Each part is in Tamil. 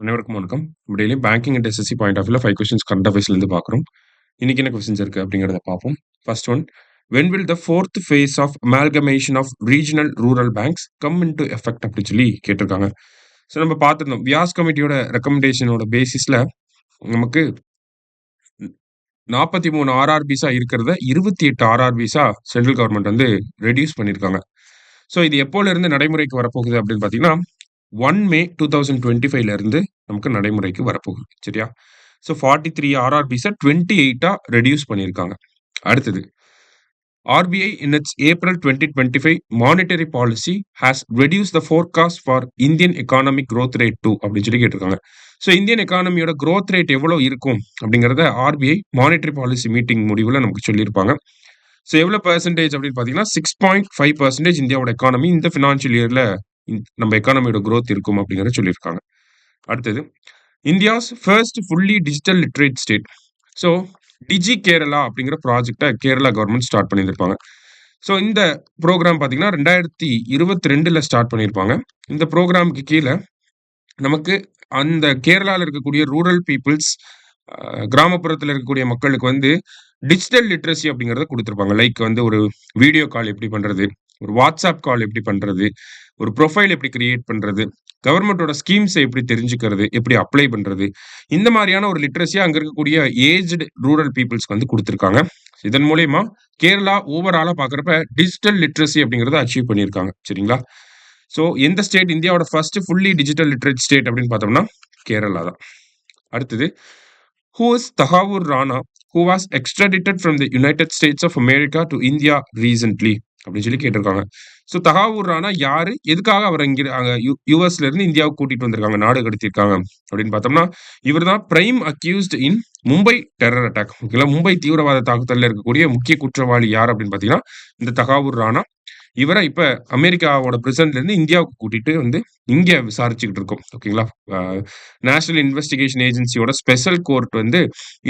அனைவருக்கும் வணக்கம். நம்ம டெய்லியும் banking and SSC point of வியூல 5 கொஸ்டின்ஸ் கரண்ட் அஃபேர்ஸ்லேருந்து பார்க்குறோம். இன்னைக்கு என்ன கொஸ்டின்ஸ் இருக்கு அப்படிங்கிறத பார்ப்போம். First one, when will the fourth phase of amalgamation of regional rural banks come into effect அப்படின்னு சொல்லி கேட்டிருக்காங்க. ஸோ நம்ம பார்த்துருந்தோம். வியாஸ் கமிட்டியோட ரெக்கமெண்டேஷனோட பேசிஸ்ல நமக்கு 43 ஆர்ஆர்பிஸா இருக்கிறத 28 ஆர்ஆர்பிஸா சென்ட்ரல் கவர்மெண்ட் வந்து ரெடியூஸ் பண்ணியிருக்காங்க. ஸோ இது எப்போல இருந்து நடைமுறைக்கு வரப்போகுது அப்படின்னு பார்த்தீங்கன்னா 1 மே 2025ல இருந்து நமக்கு நடைமுறைக்கு வரப்போகுது. சரியா? ஸோ 43 ஆர்ஆர்பிஸ 28ஆ ரெடியூஸ் பண்ணியிருக்காங்க. அடுத்தது, RBI in its April 2025 monetary policy has reduced the forecast for Indian economic growth rate to அப்படின்னு சொல்லி கேட்டிருக்காங்க. ஸோ இந்தியன் எக்கானமியோட growth rate எவ்வளவு இருக்கும் அப்படிங்கிறத RBI மானிட்டரி பாலிசி மீட்டிங் முடிவுல நமக்கு சொல்லியிருப்பாங்க. ஸோ எவ்வளவு பெர்சன்டேஜ் அப்படின்னு பார்த்தீங்கன்னா 6.5% இந்தியாவோட எக்கானமி இந்த ஃபினான்ஷியல் இயர்ல நம்ம எக்கானமியோட growth இருக்கும் அப்படிங்கிறத சொல்லியிருக்காங்க. அடுத்தது, India's first fully digital literate state. So digi Kerala அப்படிங்கிற ப்ராஜெக்டை கேரளா கவர்மெண்ட் ஸ்டார்ட் பண்ணியிருப்பாங்க. ஸோ இந்த ப்ரோக்ராம் பார்த்தீங்கன்னா 2022ல ஸ்டார்ட் பண்ணியிருப்பாங்க. இந்த ப்ரோக்ராமுக்கு கீழே நமக்கு அந்த கேரளாவில் இருக்கக்கூடிய ரூரல் பீப்புள்ஸ், கிராமப்புறத்தில் இருக்கக்கூடிய மக்களுக்கு வந்து டிஜிட்டல் லிட்ரஸி அப்படிங்கிறத கொடுத்துருப்பாங்க. லைக் வந்து ஒரு வீடியோ கால் எப்படி பண்ணுறது, ஒரு வாட்ஸ்அப் கால் எப்படி பண்ணுறது, ஒரு ப்ரொஃபைல் எப்படி கிரியேட் பண்ணுறது, கவர்மெண்டோட ஸ்கீம்ஸை எப்படி தெரிஞ்சுக்கிறது, எப்படி அப்ளை பண்ணுறது, இந்த மாதிரியான ஒரு லிட்ரஸியை அங்கே இருக்கக்கூடிய ஏஜ்டு ரூரல் பீப்புள்ஸ்க்கு வந்து கொடுத்துருக்காங்க. இதன் மூலயமா கேரளா ஓவராலாக பார்க்குறப்ப டிஜிட்டல் லிட்ரஸி அப்படிங்கிறத அச்சீவ் பண்ணியிருக்காங்க. சரிங்களா? ஸோ எந்த ஸ்டேட் இந்தியாவோட first fully digital literate state அப்படின்னு பார்த்தோம்னா கேரளா தான். அடுத்தது, who is Tahawwur Rana who was extradited from the United States of America to India recently அப்படின்னு சொல்லி கேட்டிருக்காங்க. ஸோ தஹாவூர் ராணா யாரு, எதுக்காக அவர் இங்க யூஎஸ்ல இருந்து இந்தியாவுக்கு கூட்டிட்டு வந்திருக்காங்க, நாடு கடத்திருக்காங்க அப்படின்னு பார்த்தோம்னா இவர் தான் பிரைம் அக்யூஸ்ட் இன் மும்பை டெரர் அட்டாக். ஓகேங்களா? மும்பை தீவிரவாத தாக்குதல்ல இருக்கக்கூடிய முக்கிய குற்றவாளி யார் அப்படின்னு பார்த்தீங்கன்னா இந்த தஹாவூர் ராணா. இவரை இப்ப அமெரிக்காவோட பிரசிடென்ட்ல இருந்து இந்தியாவுக்கு கூட்டிட்டு வந்து இங்க விசாரிச்சுக்கிட்டு இருக்கோம். ஓகேங்களா? நேஷனல் இன்வெஸ்டிகேஷன் ஏஜென்சியோட ஸ்பெஷல் கோர்ட் வந்து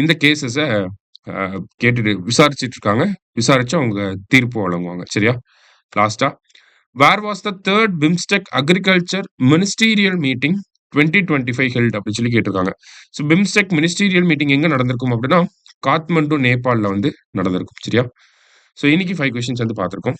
இந்த கேசஸ கேட்டுட்டு விசாரிச்சுட்டு இருக்காங்க. விசாரிச்சு அவங்க தீர்ப்பு வழங்குவாங்க. சரியா? லாஸ்டா, where was the third BIMSTEC agriculture ministerial meeting 2025 held அப்படின்னு சொல்லி கேட்டிருக்காங்க. ஸோ பிம்ஸ்டெக் மினிஸ்டீரியல் மீட்டிங் எங்க நடந்திருக்கும் அப்படின்னா காத்மண்டு, நேபாளில் வந்து நடந்திருக்கும். சரியா? ஸோ இன்னைக்கு 5 கொஸ்டின்ஸ் வந்து பார்த்துருக்கோம்.